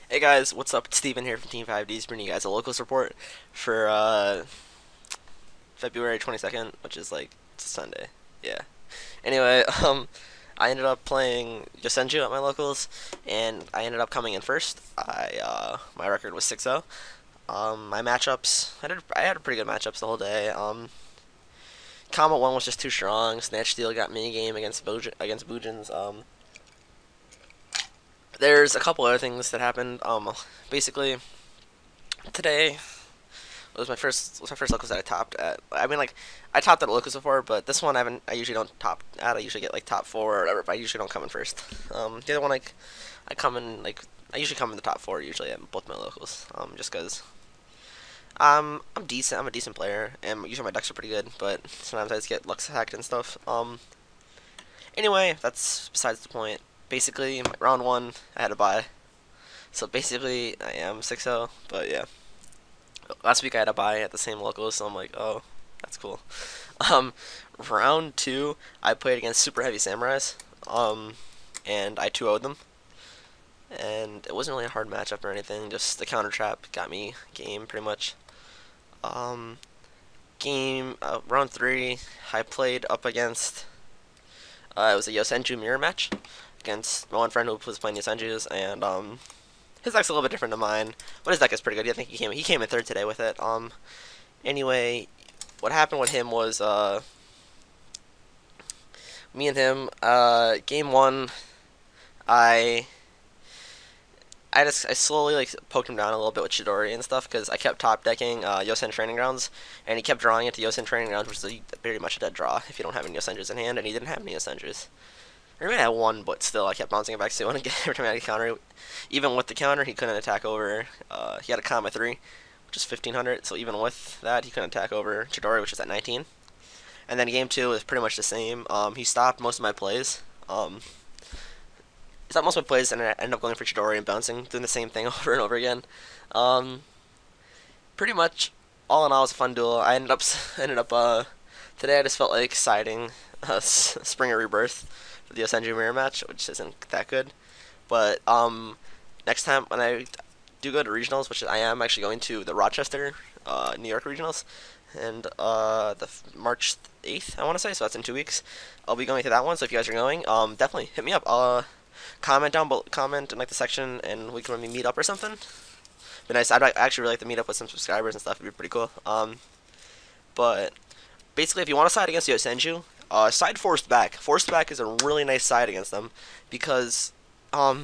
Hey guys, what's up? It's Steven here from Team 5Ds, bringing you guys a locals report for February 22nd, which is like Sunday. Yeah. Anyway, I ended up playing Yosenju at my locals, and I ended up coming in first. My record was 6-0. My matchups, I had a pretty good matchups the whole day. Combat 1 was just too strong. Snatch Steal got me a game against Bujins. There's a couple other things that happened. Basically, today was my first locals that I topped at. I mean, like, I topped at locals before, but this one I haven't. I usually don't top at. I usually get like top four or whatever, but I usually don't come in first. The other one, like, I come in like I usually come in the top four usually at both my locals. Just because I'm decent. I'm a decent player, and usually my decks are pretty good, but sometimes I just get luck hacked and stuff. Anyway, that's besides the point. Basically, round one, I had a bye. So basically, I am 6-0, but yeah. Last week I had a bye at the same locals, so I'm like, oh, that's cool. Um, round two, I played against Super Heavy Samurais, and I 2-0'd them. And it wasn't really a hard matchup or anything, just the counter trap got me game, pretty much. Um, round three, I played up against, it was a Yosenju mirror match against my one friend who was playing Yosenju's, and his deck's a little bit different than mine, but his deck is pretty good. I think he came in third today with it. Anyway, what happened with him was me and him. Game one, I I slowly like poked him down a little bit with Chidori and stuff because I kept top decking Yosen Training Grounds, and he kept drawing into Yosen Training Grounds, which is very much a dead draw if you don't have any Yosenjus in hand, and he didn't have any Yosenjus. I mean, I had one, but still, I kept bouncing it back to one again every time I had a counter. Even with the counter, he couldn't attack over. He had a Kama 3, which is 1500, so even with that, he couldn't attack over Chidori, which is at 19. And then game two was pretty much the same. He stopped most of my plays. He stopped most of my plays, and I ended up going for Chidori and bouncing, doing the same thing over and over again. Um, Pretty much, all in all, it was a fun duel. Today I just felt like siding Springer Rebirth for the Yosenju Mirror match, which isn't that good. But next time when I do go to regionals, which I am actually going to the Rochester, New York regionals, and March 8th, I want to say, so that's in 2 weeks. I'll be going to that one. So if you guys are going, definitely hit me up. Comment down below, comment in like the section, and we can maybe meet up or something. Be nice. I'd actually really like to meet up with some subscribers and stuff. It'd be pretty cool. But basically, if you want to side against Yosenju, side Forced Back. Forced Back is a really nice side against them because, I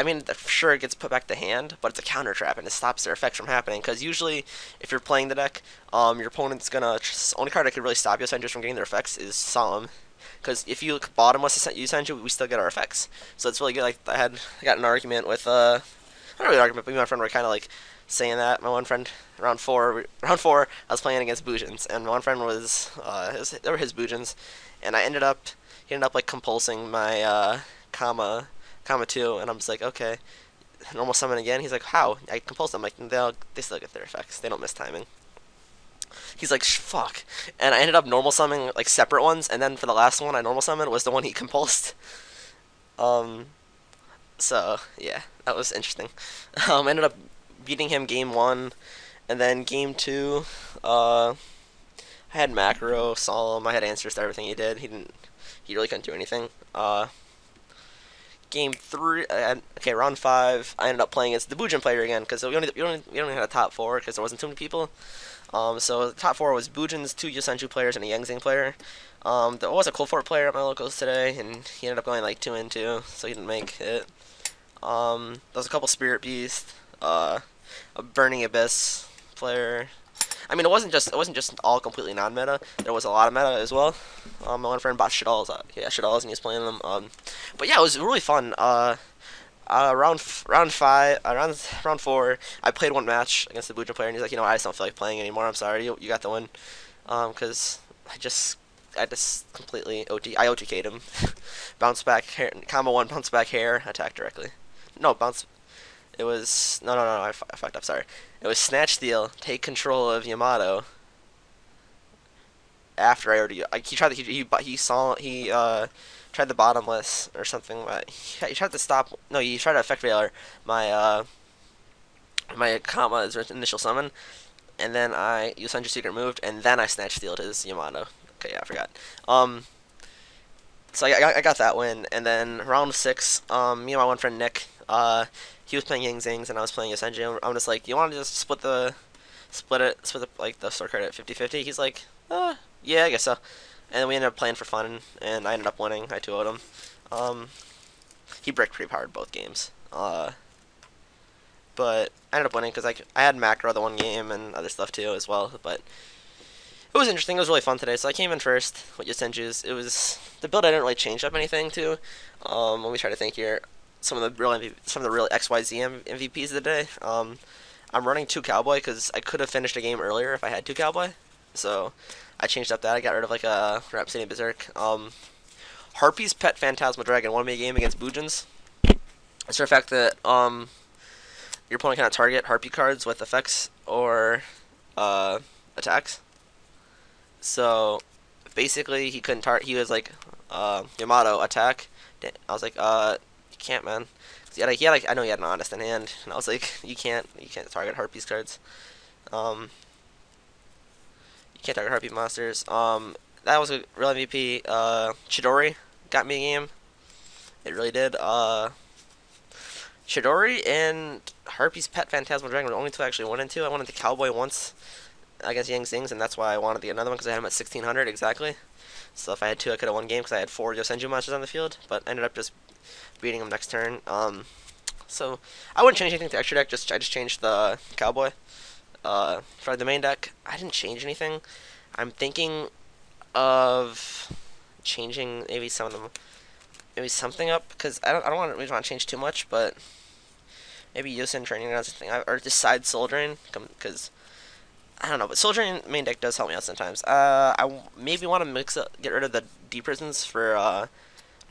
mean, sure it gets put back to hand, but it's a counter trap and it stops their effects from happening. Because usually, if you're playing the deck, your opponent's gonna only card that could really stop Yosenju from getting their effects is Solemn. Because if you bottomless Yosenju, we still get our effects. So it's really good. Like I got an argument with not really an argument, but me and my friend were kind of like saying that. My one friend, round four, I was playing against Bujins, and my one friend was, they were his Bujins, and he ended up like compulsing my Kama 2, and I'm just like, okay, normal summon again. He's like, how? I compulsed them. I'm like, they still get their effects. They don't miss timing. He's like, fuck, and I ended up normal summoning like separate ones, and then for the last one I normal summoned was the one he compulsed. So yeah, that was interesting. Ended up beating him game one, and then game two, I had macro, solemn. I had answers to everything he did. He really couldn't do anything. Game three, okay, round five, I ended up playing as the Bujin player again because we only had a top four because there wasn't too many people. So the top four was Bujin's, two Yosenju players, and a Yangzing player. There was a Cold Fort player at my locals today, and he ended up going like 2-2, so he didn't make it. There was a couple Spirit Beast, a Burning Abyss player. I mean, it wasn't just all completely non-meta. There was a lot of meta as well. My one friend bought Shadalls, Shadalls, and he was playing them. But yeah, it was really fun. Round four, I played one match against the Bujin player, and he's like, I just don't feel like playing anymore. I'm sorry, you got the win. Because I just completely I OTK'd him. Bounce back hair, combo one, bounce back hair, attack directly. No, bounce. It was no. I fucked up. Sorry. It was Snatch Steal, take control of Yamato. After I already, he tried to, he tried the bottomless or something. But he tried to stop. No, he tried to effect veiler my my Kama's initial summon, and then I Yosenju secret moved, and then I snatch stealed his Yamato. Okay, yeah, I forgot. So I got that win, and then round 6, me and my one friend Nick, he was playing Yang Zings and I was playing Yosenju. I'm just like, you want to just split the like the store credit 50-50? He's like, yeah, I guess so. And then we ended up playing for fun, and I ended up winning. I 2-0'd him. He bricked pretty hard both games. But I ended up winning because I had macro the one game and other stuff too as well. But it was interesting. It was really fun today. So I came in first with Yosenju's. It was the build. I didn't really change up anything too. Let me try to think here. Some of the real XYZ MVPs of the day. I'm running 2 Cowboy because I could have finished a game earlier if I had 2 Cowboy. So I changed up that. I got rid of like a Rhapsody Berserk. Harpy's Pet Phantasma Dragon won me a game against Boojins. It's the fact that your opponent cannot target Harpy cards with effects or attacks. So basically, he couldn't target. He was like, Yamato attack. I was like, you can't, man. He had like, I know he had an honest in hand, and I was like, you can't target Harpy's cards. You can't target Harpy monsters. That was a real MVP. Chidori got me a game. It really did. Chidori and Harpy's Pet Phantasmal Dragon were the only 2 I actually went into. I went into Cowboy once against Yang Zings, and that's why I wanted to get another one because I had him at 1600 exactly. So if I had 2, I could have won game because I had 4 Yosenju monsters on the field, but ended up just beating him next turn. So I wouldn't change anything to extra deck. I just changed the Cowboy. For the main deck, I didn't change anything. I'm thinking of changing maybe some of them, maybe something up because I don't want to change too much, but maybe Yosen training or something, or just side Soul Drain because I don't know. But Soul Drain main deck does help me out sometimes. I maybe want to get rid of the D prisons for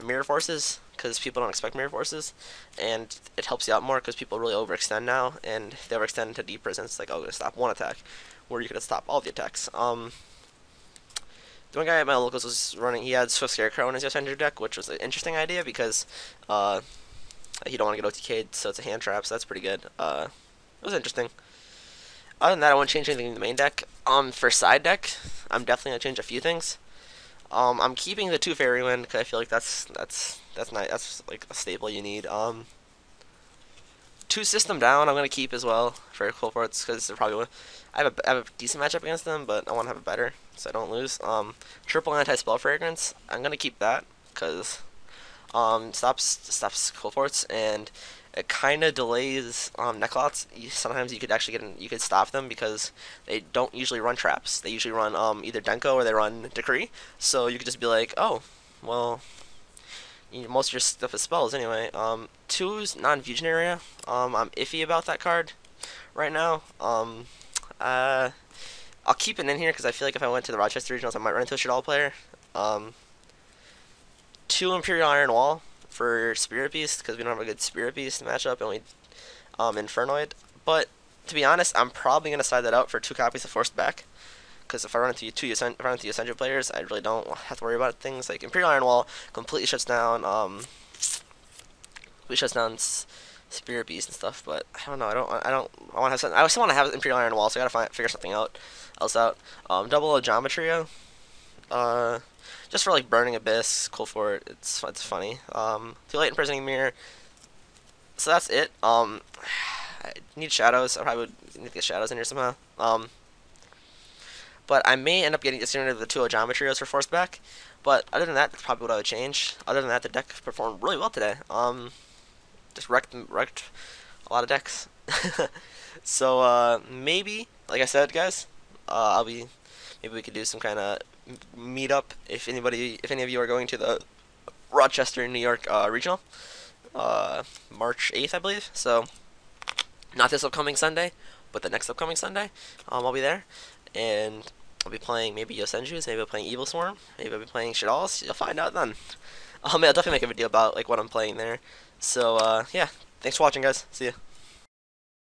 mirror forces because people don't expect mirror forces, and it helps you out more because people really overextend now, and if they overextend into D prisons, it's like, oh, I'm gonna stop one attack, where you could stop all the attacks. The one guy at my locals was running, he had Swift Scarecrow in his Yosenju deck, which was an interesting idea because he don't want to get OTK'd, so it's a hand trap, so that's pretty good. It was interesting. Other than that, I won't change anything in the main deck. For side deck, I'm definitely gonna change a few things. I'm keeping the 2 Fairy Wind because I feel like that's nice. That's like a staple you need. 2 System Down I'm gonna keep as well for Cool Forts because they're probably I have a decent matchup against them, but I want to have it better so I don't lose. Triple Anti-Spell Fragrance I'm gonna keep that because stops Cool Forts and it kind of delays Necklots. Sometimes you could actually you could stop them because they don't usually run traps. They usually run either Denko or they run Decree. So you could just be like, oh, well, most of your stuff is spells anyway. 2's non-fusion area. I'm iffy about that card right now. I'll keep it in here because I feel like if I went to the Rochester Regionals, I might run into a Shadal player. 2 Imperial Iron Wall for Spirit Beast because we don't have a good Spirit Beast matchup, and we Infernoid. But to be honest, I'm probably gonna side that out for 2 copies of Forced Back because if I run into Yosenju players, I really don't have to worry about things like Imperial Iron Wall completely shuts down Spirit Beast and stuff. But I don't know. I want to have something. I still want to have Imperial Iron Wall, so I gotta figure something else out. Double Geometria. Just for like Burning Abyss, cool for it. It's funny. Too Late Imprisoning Mirror. So that's it. I need shadows. I probably would need to get shadows in here somehow. But I may end up getting rid of the 2 Geometrios for Forced Back. But other than that, that's probably what I would change. Other than that, the deck performed really well today. Just wrecked a lot of decks. So maybe, like I said, guys, maybe we could do some kind of meetup if any of you are going to the Rochester, New York regional, March 8th, I believe. So not this upcoming Sunday, but the next upcoming Sunday, I'll be there, and I'll be playing maybe Yosenju's, maybe I'll be playing Evil Swarm, maybe I'll be playing Shadals. You'll find out then. I'll definitely make a video about like what I'm playing there. So yeah, thanks for watching, guys. See ya.